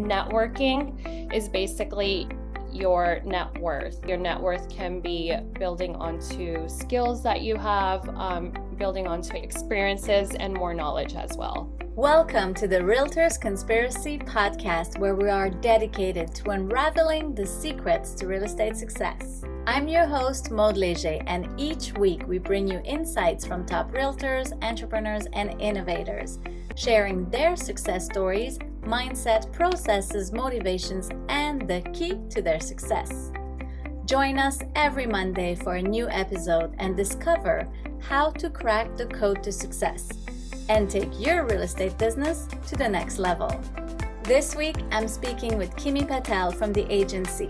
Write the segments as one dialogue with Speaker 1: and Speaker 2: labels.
Speaker 1: Networking is basically your net worth. Your net worth can be building onto skills that you have, building onto experiences and more knowledge as well.
Speaker 2: Welcome to the Realtors Conspiracy Podcast, where we are dedicated to unraveling the secrets to real estate success. I'm your host, Maud Léger, and each week we bring you insights from top realtors, entrepreneurs, and innovators, sharing their success stories, mindset, processes, motivations, and the key to their success. Join us every Monday for a new episode and discover how to crack the code to success and take your real estate business to the next level. This week, I'm speaking with Kimi Patel from the agency.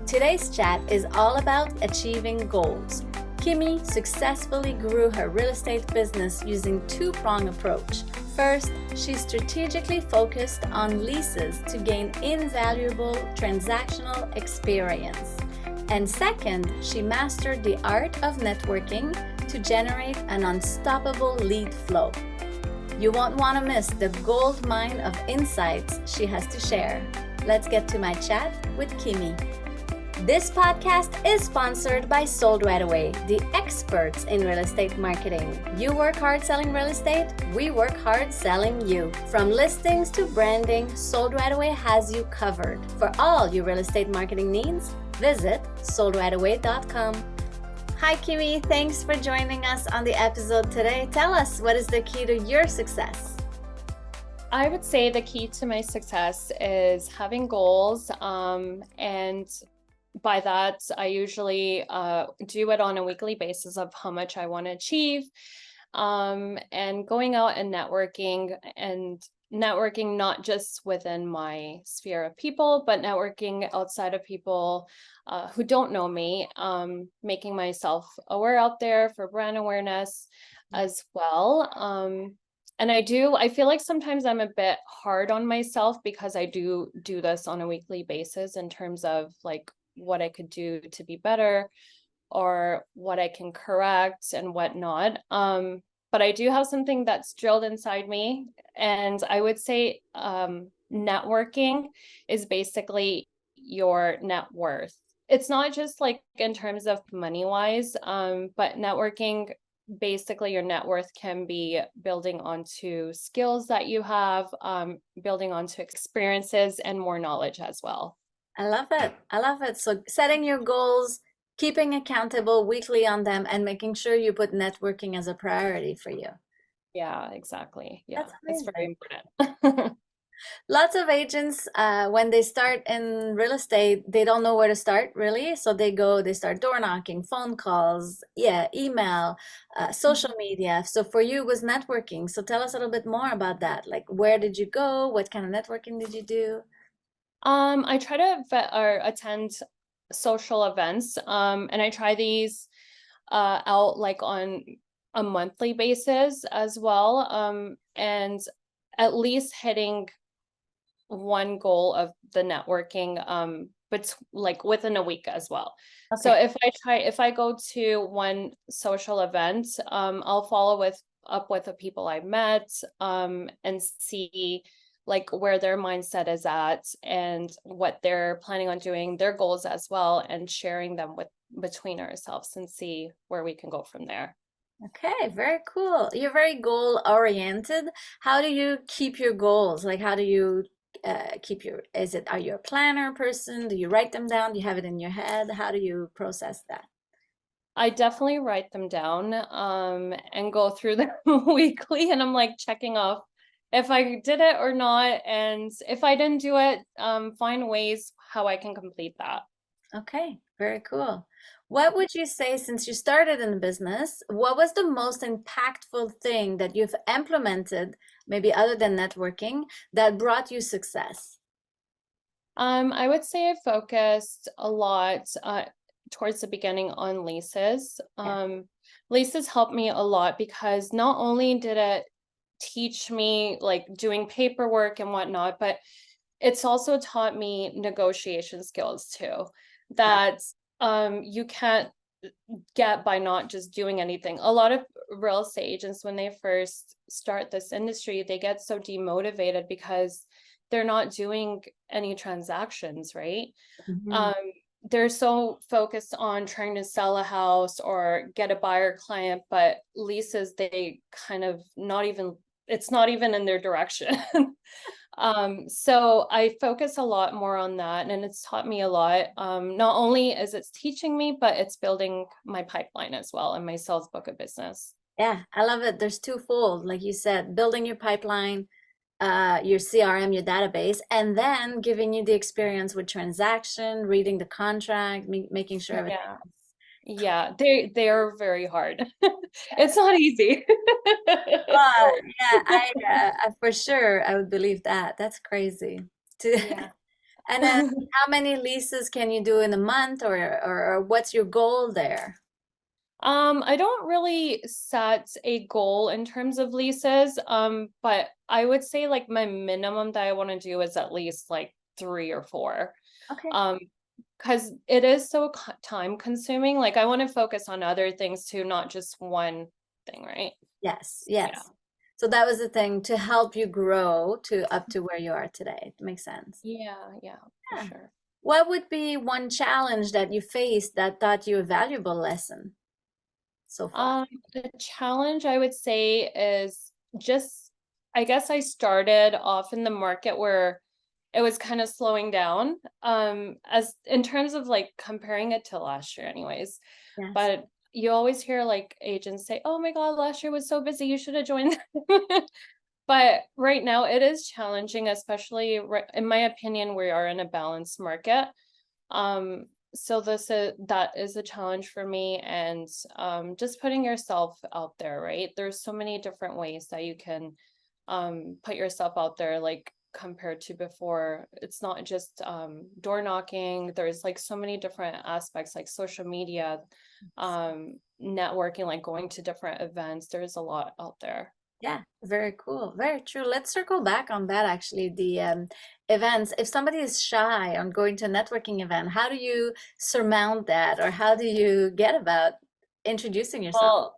Speaker 2: Today's chat is all about achieving goals. Kimi successfully grew her real estate business using two-pronged approach. First, she strategically focused on leases to gain invaluable transactional experience. And second, she mastered the art of networking to generate an unstoppable lead flow. You won't want to miss the gold mine of insights she has to share. Let's get to my chat with Kimi. This podcast is sponsored by Sold Right Away, the experts in real estate marketing. You work hard selling real estate, we work hard selling you. From listings to branding, Sold Right Away has you covered. For all your real estate marketing needs, visit soldrightaway.com. Hi Kimi, thanks for joining us on the episode today. Tell us, what is the key to your success?
Speaker 1: I would say the key to my success is having goals, and by that, I usually do it on a weekly basis of how much I want to achieve, and going out and networking not just within my sphere of people, but networking outside of people who don't know me, making myself aware out there for brand awareness as well. And I feel like sometimes I'm a bit hard on myself because I do this on a weekly basis in terms of like what I could do to be better or what I can correct and whatnot. But I do have something that's drilled inside me. And I would say networking is basically your net worth. It's not just like in terms of money wise, but networking, basically your net worth can be building onto skills that you have, building onto experiences and more knowledge as well.
Speaker 2: I love it. I love it. So setting your goals, keeping accountable weekly on them, and making sure you put networking as a priority for you.
Speaker 1: Yeah, exactly. Yeah,
Speaker 2: That's
Speaker 1: it's very important.
Speaker 2: Lots of agents, when they start in real estate, they don't know where to start really. So they start door knocking, phone calls, email, social media. So for you, it was networking. So tell us a little bit more about that. Like, where did you go? What kind of networking did you do?
Speaker 1: I try to attend social events, and I try these out like on a monthly basis as well, and at least hitting one goal of the networking, but like within a week as well. Okay. So if I go to one social event, I'll follow up with the people I met, and see like where their mindset is at and what they're planning on doing, their goals as well, and sharing them between ourselves and see where we can go from there.
Speaker 2: Okay, very cool. You're very goal oriented. How do you keep your goals? Like, how do you are you a planner person? Do you write them down? Do you have it in your head? How do you process that?
Speaker 1: I definitely write them down, and go through them weekly, and I'm like checking off if I did it or not. And if I didn't do it, find ways how I can complete that.
Speaker 2: Okay, very cool. What would you say, since you started in the business, what was the most impactful thing that you've implemented, maybe other than networking, that brought you success?
Speaker 1: I would say I focused a lot towards the beginning on leases. Leases helped me a lot because not only did it teach me like doing paperwork and whatnot, but it's also taught me negotiation skills too, that you can't get by not just doing anything. A lot of real estate agents, when they first start this industry, they get so demotivated because they're not doing any transactions, right?
Speaker 2: Mhm.
Speaker 1: Um, they're so focused on trying to sell a house or get a buyer client, but leases, they kind of not even, it's not even in their direction. So I focus a lot more on that, and it's taught me a lot. Not only is it's teaching me, but it's building my pipeline as well and my sales book of business.
Speaker 2: Yeah, I love it. There's twofold, like you said, building your pipeline, your CRM, your database, and then giving you the experience with transaction, reading the contract, making sure everything.
Speaker 1: Yeah. Yeah, they're very hard. It's not easy.
Speaker 2: Yeah, for sure I would believe that. That's crazy. To,
Speaker 1: Yeah.
Speaker 2: and then how many leases can you do in a month, or what's your goal there?
Speaker 1: I don't really set a goal in terms of leases, but I would say like my minimum that I want to do is at least like 3 or 4.
Speaker 2: Okay.
Speaker 1: Um, because it is so time consuming. Like I want to focus on other things too, not just one thing, right?
Speaker 2: Yes,
Speaker 1: Yeah.
Speaker 2: yes. So that was the thing to help you grow to up to where you are today. It makes sense.
Speaker 1: Yeah, yeah, for
Speaker 2: Yeah.
Speaker 1: sure.
Speaker 2: What would be one challenge that you faced that taught you a valuable lesson so far?
Speaker 1: The challenge I would say is just, I guess I started off in the market where it was kind of slowing down, as in terms of like comparing it to last year anyways.
Speaker 2: Yes.
Speaker 1: But you always hear like agents say, "Oh my God, last year was so busy, you should have joined." But right now it is challenging, especially in my opinion, we are in a balanced market. Um, so that is a challenge for me, and just putting yourself out there, right? There's so many different ways that you can put yourself out there, like compared to before. It's not just door knocking. There's like so many different aspects like social media, networking, like going to different events. There's a lot out there.
Speaker 2: Yeah, very cool. Very true. Let's circle back on that actually. The events. If somebody is shy on going to a networking event, how do you surmount that, or how do you get about introducing yourself?
Speaker 1: Well,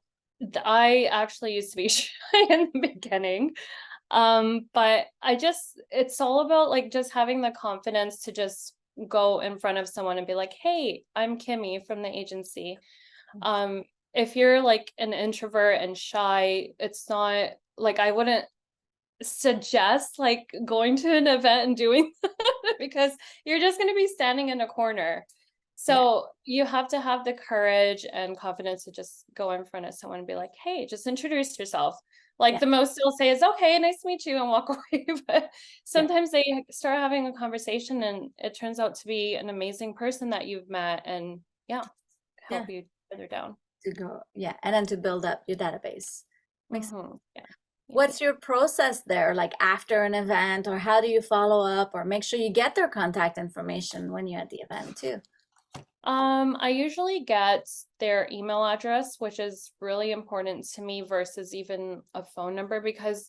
Speaker 1: I actually used to be shy in the beginning. But it's all about like just having the confidence to just go in front of someone and be like, "Hey, I'm Kimmy from the agency." Um, if you're like an introvert and shy, it's not like I wouldn't suggest like going to an event and doing that because you're just going to be standing in a corner.
Speaker 2: Yeah,
Speaker 1: So you have to have the courage and confidence to just go in front of someone and be like, "Hey, just introduce yourself." Like
Speaker 2: yeah,
Speaker 1: the most they'll say is, "Okay, nice to meet you," and walk away. But
Speaker 2: yeah,
Speaker 1: sometimes they start having a conversation and it turns out to be an amazing person that you've met, and yeah,
Speaker 2: yeah.
Speaker 1: help you further down.
Speaker 2: To go, yeah, and then to build up your database. Makes.
Speaker 1: Yeah. Yeah.
Speaker 2: What's your process there, like after an event, or how do you follow up, or make sure you get their contact information when you're at the event too?
Speaker 1: I usually get their email address, which is really important to me versus even a phone number because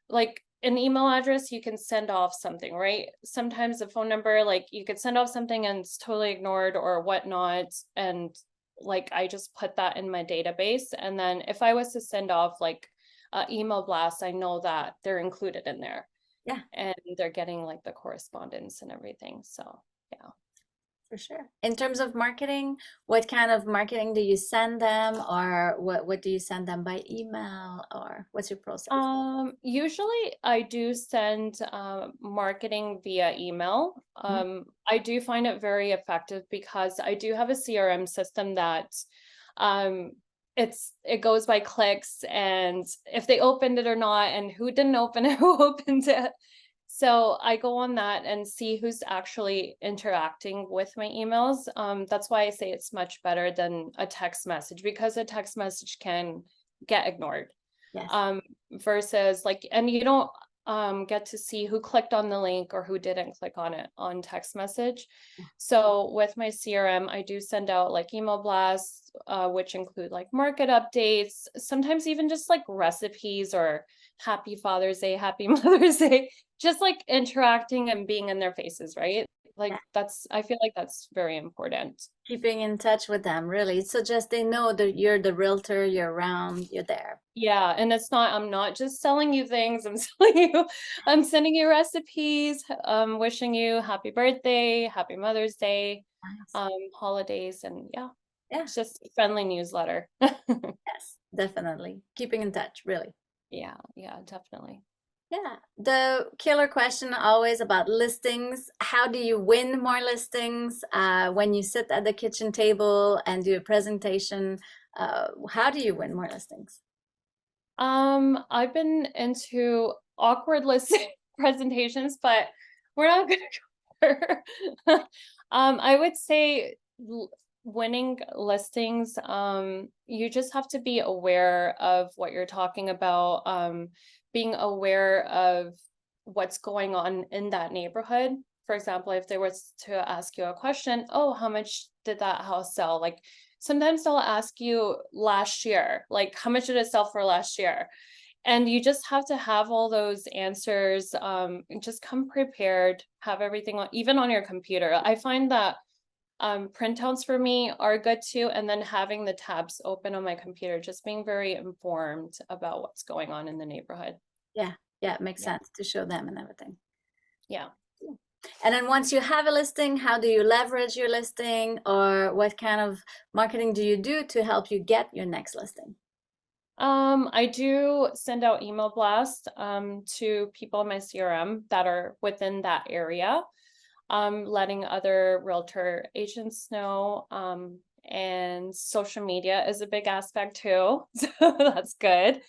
Speaker 1: like an email address, you can send off something, right? Sometimes a phone number, like you could send off something and it's totally ignored or whatnot. And like I just put that in my database. And then if I was to send off like an email blast, I know that they're included in there
Speaker 2: Yeah,
Speaker 1: and they're getting like the correspondence and everything. So yeah.
Speaker 2: for sure. In terms of marketing, what kind of marketing do you send them, or what do you send them by email, or what's your process?
Speaker 1: Usually I do send marketing via email.
Speaker 2: Mhm.
Speaker 1: I do find it very effective because I do have a CRM system that um it goes by clicks and if they opened it or not and who didn't open it, who opened it. So I go on that and see who's actually interacting with my emails. That's why I say it's much better than a text message because a text message can get ignored,
Speaker 2: Yes.
Speaker 1: um versus like, and you don't get to see who clicked on the link or who didn't click on it on text message. So with my CRM I do send out like email blasts, which include like market updates, sometimes even just like recipes or happy Father's Day, happy Mother's Day, just like interacting and being in their faces, right? Like I feel like that's very important.
Speaker 2: Keeping in touch with them, really. So just they know that you're the realtor, you're around, you're there.
Speaker 1: Yeah, and I'm not just selling you things, I'm sending you recipes, wishing you happy birthday, happy Mother's Day,
Speaker 2: Nice.
Speaker 1: holidays, and yeah,
Speaker 2: Yeah,
Speaker 1: it's just a friendly newsletter.
Speaker 2: yes, definitely. Keeping in touch, really.
Speaker 1: Yeah, yeah, definitely.
Speaker 2: Yeah. The killer question always about listings. How do you win more listings when you sit at the kitchen table and do a presentation? How do you win more listings?
Speaker 1: I've been into awkward listing presentations, but we're not gonna go there. I would say winning listings, you just have to be aware of what you're talking about, being aware of what's going on in that neighborhood. For example, if they was to ask you a question, oh, how much did that house sell? Like sometimes they'll ask you last year, like how much did it sell for last year? And you just have to have all those answers. And just come prepared, have everything on, even on your computer. I find that printouts for me are good too. And then having the tabs open on my computer, just being very informed about what's going on in the neighborhood.
Speaker 2: Yeah, yeah, it makes
Speaker 1: Yeah.
Speaker 2: sense to show them and everything.
Speaker 1: Yeah.
Speaker 2: And then once you have a listing, how do you leverage your listing, or what kind of marketing do you do to help you get your next listing?
Speaker 1: I do send out email blasts to people in my CRM that are within that area, letting other realtor agents know. And social media is a big aspect too, so that's good.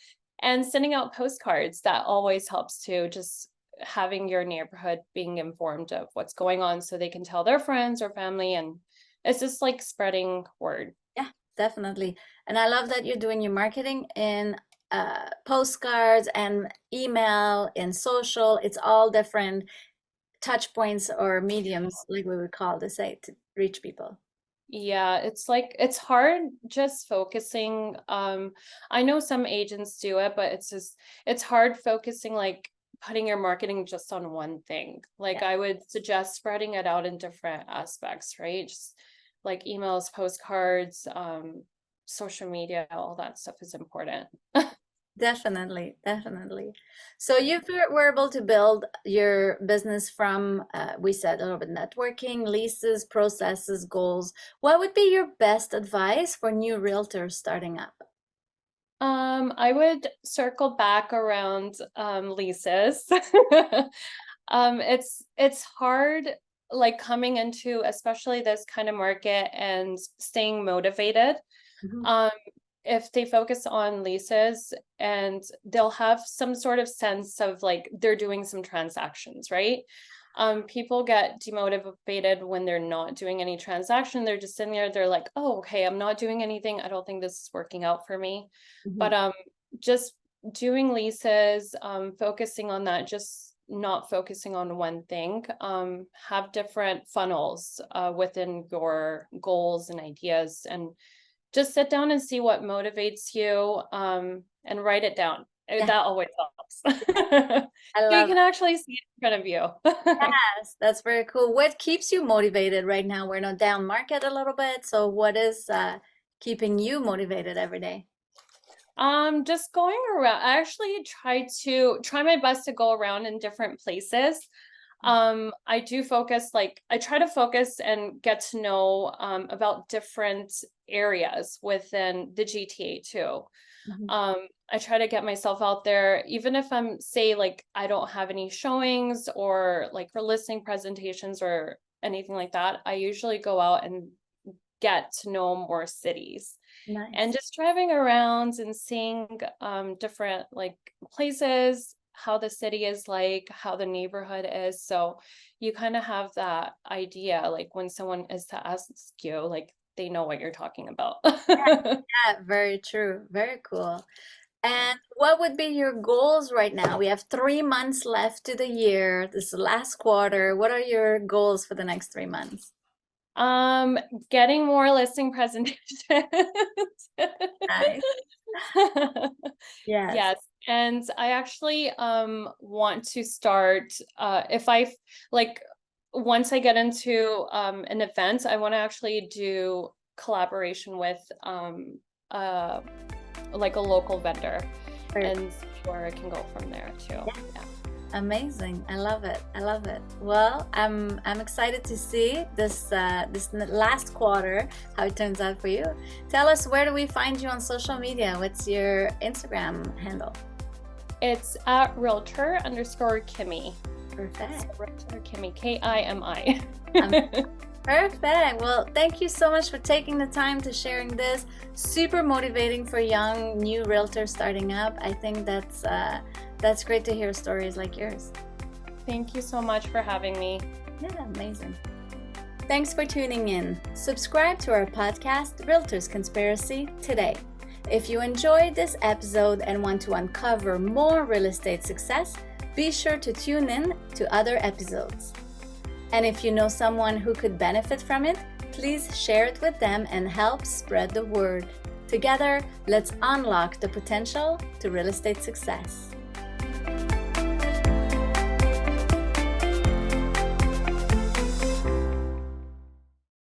Speaker 1: And sending out postcards, that always helps too, just having your neighborhood being informed of what's going on so they can tell their friends or family, and it's just like spreading word.
Speaker 2: Yeah, definitely. And I love that you're doing your marketing in postcards and email and social. It's all different touch points or mediums, like we would call to say, to reach people.
Speaker 1: Yeah, it's like it's hard just focusing. I know some agents do it, but it's hard focusing, like putting your marketing just on one thing. Like
Speaker 2: Yeah,
Speaker 1: I would suggest spreading it out in different aspects, right? Just like emails, postcards, social media, all that stuff is important.
Speaker 2: definitely, definitely. So you were able to build your business from, we said a little bit networking, leases, processes, goals. What would be your best advice for new realtors starting up?
Speaker 1: I would circle back around leases. It's hard, like coming into especially this kind of market and staying motivated.
Speaker 2: Mhm,
Speaker 1: Um, if they focus on leases and they'll have some sort of sense of like they're doing some transactions, right? People get demotivated when they're not doing any transaction. They're just sitting there, they're like, oh, okay, I'm not doing anything. I don't think this is working out for me.
Speaker 2: mhm.
Speaker 1: But just doing leases, focusing on that, just not focusing on one thing. Have different funnels within your goals and ideas, and just sit down and see what motivates you, and write it down.
Speaker 2: Yeah,
Speaker 1: That always helps.
Speaker 2: I
Speaker 1: So you
Speaker 2: love
Speaker 1: can
Speaker 2: it.
Speaker 1: actually see it in front of you.
Speaker 2: Yes, that's very cool. What keeps you motivated right now? We're not down market a little bit, so what is keeping you motivated every day?
Speaker 1: Just going around. I actually try my best to go around in different places. I do focus, like I try to focus and get to know about different areas within the GTA too.
Speaker 2: Mhm,
Speaker 1: I try to get myself out there, even if I'm say like I don't have any showings or like for listing presentations or anything like that. I usually go out and get to know more cities, and
Speaker 2: nice.
Speaker 1: just driving around and seeing different like places, how the city is, like how the neighborhood is, so you kind of have that idea, like when someone is to ask you, like they know what you're talking about.
Speaker 2: Yeah, very true. Very cool.
Speaker 1: Yeah.
Speaker 2: And what would be your goals right now? We have 3 months left to the year. This is the last quarter. What are your goals for the next 3 months?
Speaker 1: Getting more listing presentations.
Speaker 2: Nice. Yes.
Speaker 1: Yes, and I actually want to start if I like once I get into an event, I want to actually do collaboration with uh like a local vendor
Speaker 2: Great.
Speaker 1: and see where I can go from there too. Yeah.
Speaker 2: Amazing. I love it. I love it. Well, I'm excited to see this last quarter how it turns out for you. Tell us, where do we find you on social media? What's your Instagram handle?
Speaker 1: It's at realtor_Kimmy.
Speaker 2: Perfect.
Speaker 1: So Realtor Kimmy, Kimi.
Speaker 2: Perfect. Well, thank you so much for taking the time to sharing this. Super motivating for young new realtors starting up. I think that's great to hear stories like yours.
Speaker 1: Thank you so much for having me.
Speaker 2: Yeah, amazing. Thanks for tuning in. Subscribe to our podcast, Realtors Conspiracy, today. If you enjoyed this episode and want to uncover more real estate success, be sure to tune in to other episodes. And if you know someone who could benefit from it, please share it with them and help spread the word. Together, let's unlock the potential to real estate success.